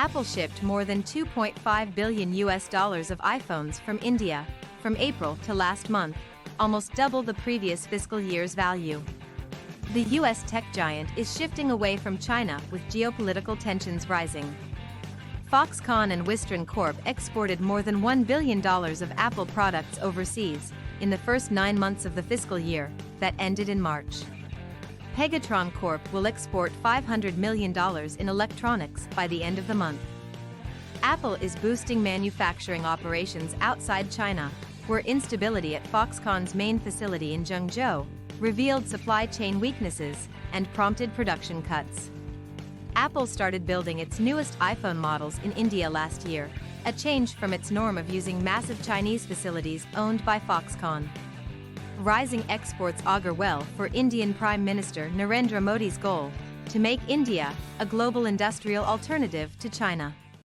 Apple shipped more than 2.5 billion US dollars of iPhones from India from April to last month, almost double the previous fiscal year's value. The US tech giant is shifting away from China with geopolitical tensions rising. Foxconn and Wistron Corp exported more than $1 billion of Apple products overseas in the first 9 months of the fiscal year that ended in March. Pegatron Corp will export $500 million in electronics by the end of the month. Apple is boosting manufacturing operations outside China, where instability at Foxconn's main facility in Zhengzhou revealed supply chain weaknesses and prompted production cuts. Apple started building its newest iPhone models in India last year, a change from its norm of using massive Chinese facilities owned by Foxconn. Rising exports augur well for Indian Prime Minister Narendra Modi's goal to make India a global industrial alternative to China.